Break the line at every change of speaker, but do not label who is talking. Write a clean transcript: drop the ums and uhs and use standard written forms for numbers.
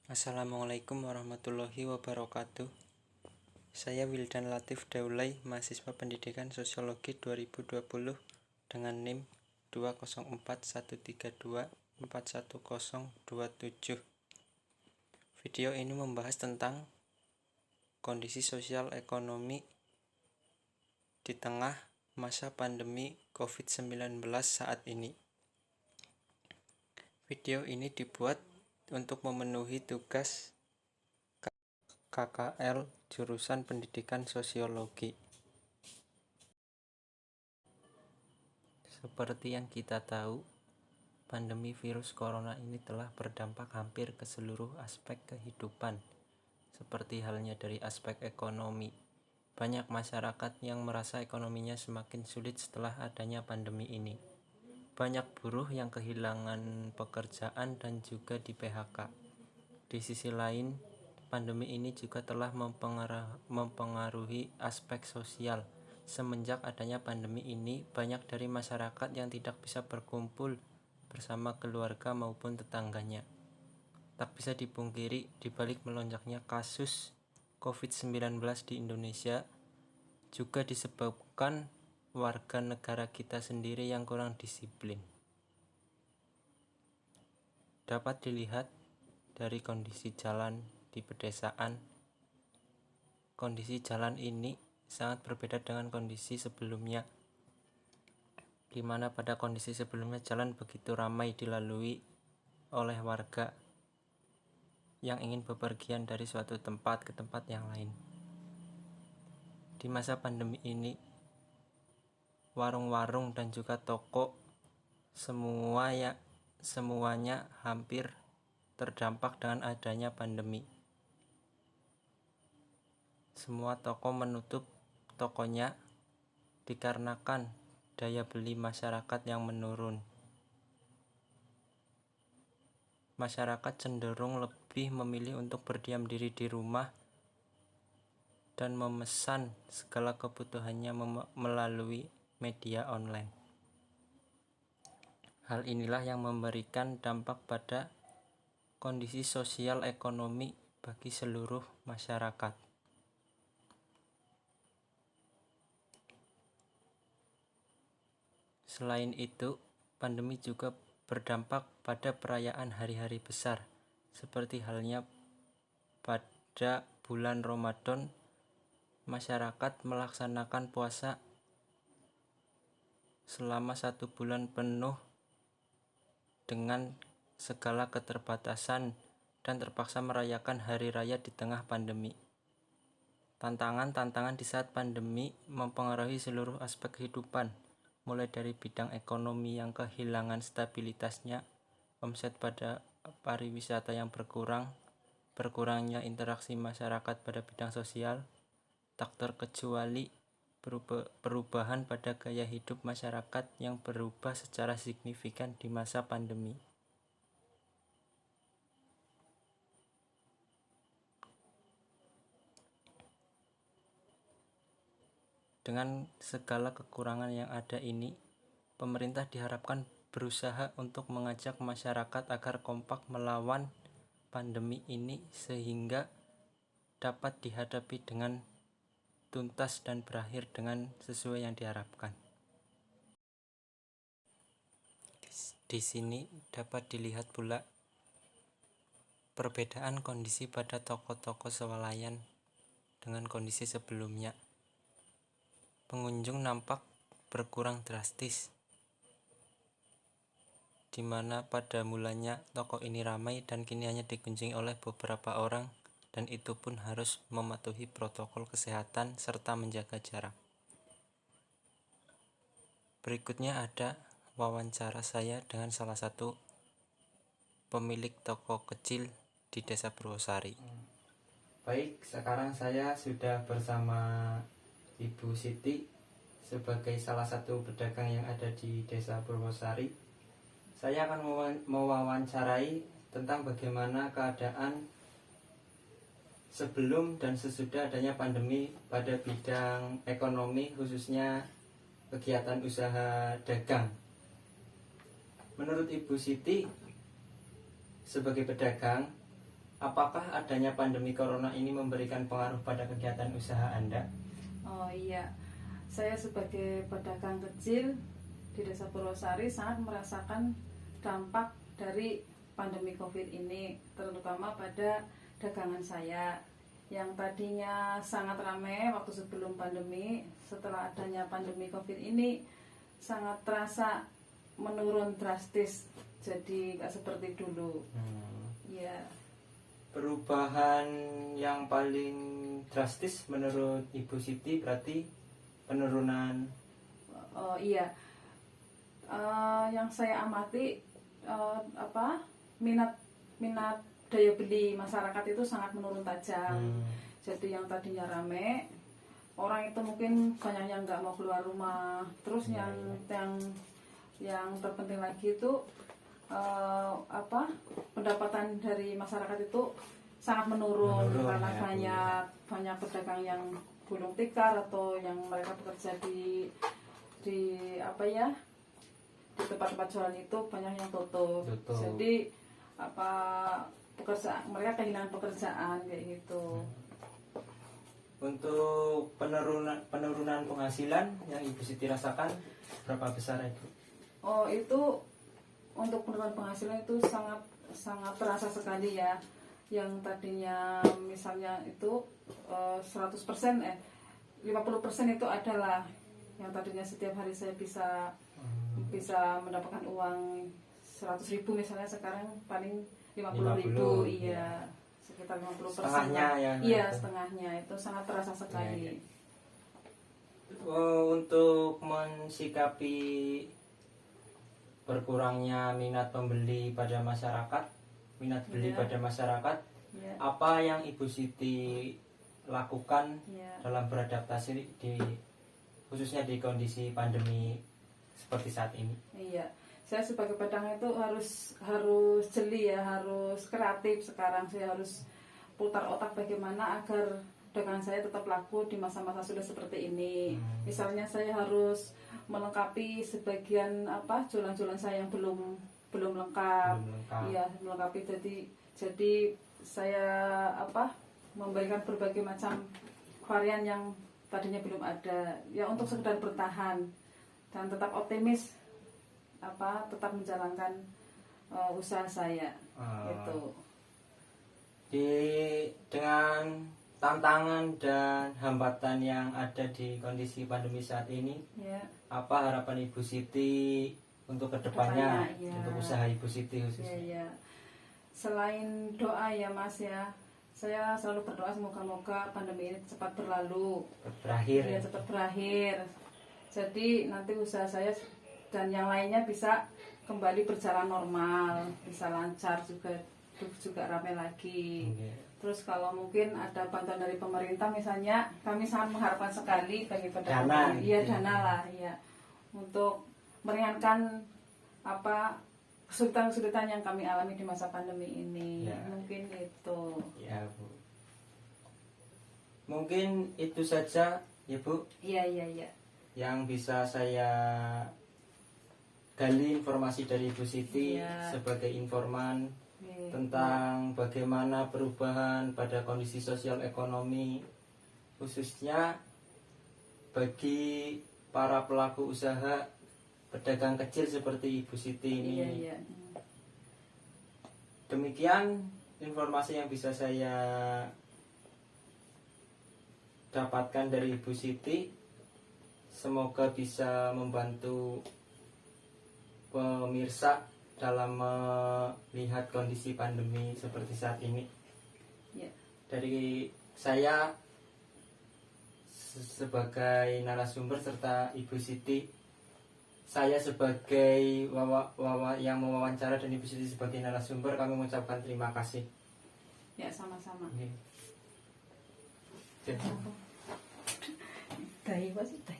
Assalamualaikum warahmatullahi wabarakatuh. Saya Wildan Latif Daulay, mahasiswa Pendidikan Sosiologi 2020 dengan NIM 20413241027. Video ini membahas tentang kondisi sosial ekonomi di tengah masa pandemi COVID-19 saat ini. Video ini dibuat untuk memenuhi tugas KKL jurusan Pendidikan Sosiologi. Seperti yang kita tahu, pandemi virus corona ini telah berdampak hampir ke seluruh aspek kehidupan, seperti halnya dari aspek ekonomi. Banyak masyarakat yang merasa ekonominya semakin sulit setelah adanya pandemi ini. Banyak buruh yang kehilangan pekerjaan dan juga di PHK. Di sisi lain, pandemi ini juga telah mempengaruhi aspek sosial. Semenjak adanya pandemi ini, banyak dari masyarakat yang tidak bisa berkumpul bersama keluarga maupun tetangganya. Tak bisa dipungkiri, di balik melonjaknya kasus COVID-19 di Indonesia juga disebabkan warga negara kita sendiri yang kurang disiplin. Dapat dilihat dari kondisi jalan di pedesaan. Kondisi jalan ini sangat berbeda dengan kondisi sebelumnya, di mana pada kondisi sebelumnya jalan begitu ramai dilalui oleh warga yang ingin bepergian dari suatu tempat ke tempat yang lain. Di masa pandemi ini, warung-warung dan juga toko semuanya hampir terdampak dengan adanya pandemi. Semua toko menutup tokonya dikarenakan daya beli masyarakat yang menurun. Masyarakat cenderung lebih memilih untuk berdiam diri di rumah dan memesan segala kebutuhannya melalui media online. Hal inilah yang memberikan dampak pada kondisi sosial ekonomi bagi seluruh masyarakat. Selain itu, pandemi juga berdampak pada perayaan hari-hari besar, seperti halnya pada bulan Ramadan, masyarakat melaksanakan puasa selama 1 bulan penuh dengan segala keterbatasan dan terpaksa merayakan hari raya di tengah pandemi. Tantangan di saat pandemi mempengaruhi seluruh aspek kehidupan, mulai dari bidang ekonomi yang kehilangan stabilitasnya, omset pada pariwisata yang berkurang, berkurangnya interaksi masyarakat pada bidang sosial, tak terkecuali perubahan pada gaya hidup masyarakat yang berubah secara signifikan di masa pandemi. Dengan segala kekurangan yang ada ini, pemerintah diharapkan berusaha untuk mengajak masyarakat agar kompak melawan pandemi ini sehingga dapat dihadapi dengan tuntas dan berakhir dengan sesuai yang diharapkan. Di sini dapat dilihat pula perbedaan kondisi pada toko-toko swalayan dengan kondisi sebelumnya. Pengunjung nampak berkurang drastis, di mana pada mulanya toko ini ramai dan kini hanya dikunjungi oleh beberapa orang, dan itu pun harus mematuhi protokol kesehatan serta menjaga jarak. Berikutnya ada wawancara saya dengan salah satu pemilik toko kecil di Desa Purwosari. Baik, sekarang saya sudah bersama Ibu Siti sebagai salah satu pedagang yang ada di Desa Purwosari. Saya akan mewawancarai tentang bagaimana keadaan sebelum dan sesudah adanya pandemi pada bidang ekonomi, khususnya kegiatan usaha dagang. Menurut Ibu Siti, sebagai pedagang, Apakah adanya pandemi corona ini memberikan pengaruh pada kegiatan usaha Anda?
Oh iya, saya sebagai pedagang kecil di Desa Purwosari sangat merasakan dampak dari pandemi COVID ini, terutama pada dagangan saya yang tadinya sangat ramai waktu sebelum pandemi. Setelah adanya pandemi COVID ini sangat terasa menurun drastis, jadi nggak seperti dulu. Ya.
Perubahan yang paling drastis menurut Ibu Siti berarti penurunan.
Oh iya, yang saya amati minat minat daya beli masyarakat itu sangat menurun tajam. Jadi yang tadinya rame, orang itu mungkin banyak yang nggak mau keluar rumah. Terus yang terpenting lagi itu pendapatan dari masyarakat itu sangat menurun karena banyak pedagang yang gulung tikar atau yang mereka bekerja di tempat-tempat jualan itu banyak yang tutup. Jadi mereka kehilangan pekerjaan kayak gitu.
Untuk penurunan penghasilan yang Ibu Siti rasakan berapa besar itu?
Oh, itu untuk penurunan penghasilan itu sangat sangat terasa sekali ya. Yang tadinya misalnya itu 100%, 50% itu adalah yang tadinya setiap hari saya bisa mendapatkan uang 100.000 misalnya, sekarang paling 50.000. Iya, sekitar 50%.
Setengahnya ya.
Iya, setengahnya. Itu sangat terasa sekali.
Ya. Untuk mensikapi berkurangnya minat pembeli pada masyarakat, pada masyarakat, apa yang Ibu Siti lakukan dalam beradaptasi khususnya di kondisi pandemi seperti saat ini? Iya,
saya sebagai pedagang itu harus jeli ya, harus kreatif. Sekarang saya harus putar otak bagaimana agar dagangan saya tetap laku di masa-masa sudah seperti ini. Misalnya saya harus melengkapi sebagian jualan-jualan saya yang belum lengkap. Iya, melengkapi. Jadi saya memberikan berbagai macam varian yang tadinya belum ada. Ya untuk sekedar bertahan dan tetap optimis, tetap menjalankan usaha saya. Gitu.
Dengan tantangan dan hambatan yang ada di kondisi pandemi saat ini, apa harapan Ibu Siti untuk kedepannya, untuk usaha Ibu Siti khususnya?
Selain doa ya Mas ya, saya selalu berdoa semoga pandemi ini cepat cepat berakhir. Jadi nanti usaha saya dan yang lainnya bisa kembali berjalan normal, bisa lancar juga ramai lagi. Terus kalau mungkin ada bantuan dari pemerintah misalnya, kami sangat mengharapkan sekali bagi pedagang. Dana lah ya, untuk meringankan kesulitan-kesulitan yang kami alami di masa pandemi ini. Mungkin itu.
Ya Bu. Mungkin itu saja ya Bu.
Iya.
Yang bisa saya gali informasi dari Ibu Siti sebagai informan tentang bagaimana perubahan pada kondisi sosial ekonomi khususnya bagi para pelaku usaha pedagang kecil seperti Ibu Siti ini. Demikian informasi yang bisa saya dapatkan dari Ibu Siti. Semoga bisa membantu pemirsa dalam melihat kondisi pandemi seperti saat ini. Dari saya sebagai narasumber serta Ibu Siti, saya sebagai yang mewawancara dan Ibu Siti sebagai narasumber, kami mengucapkan terima kasih.
Ya, sama-sama.
Jadi,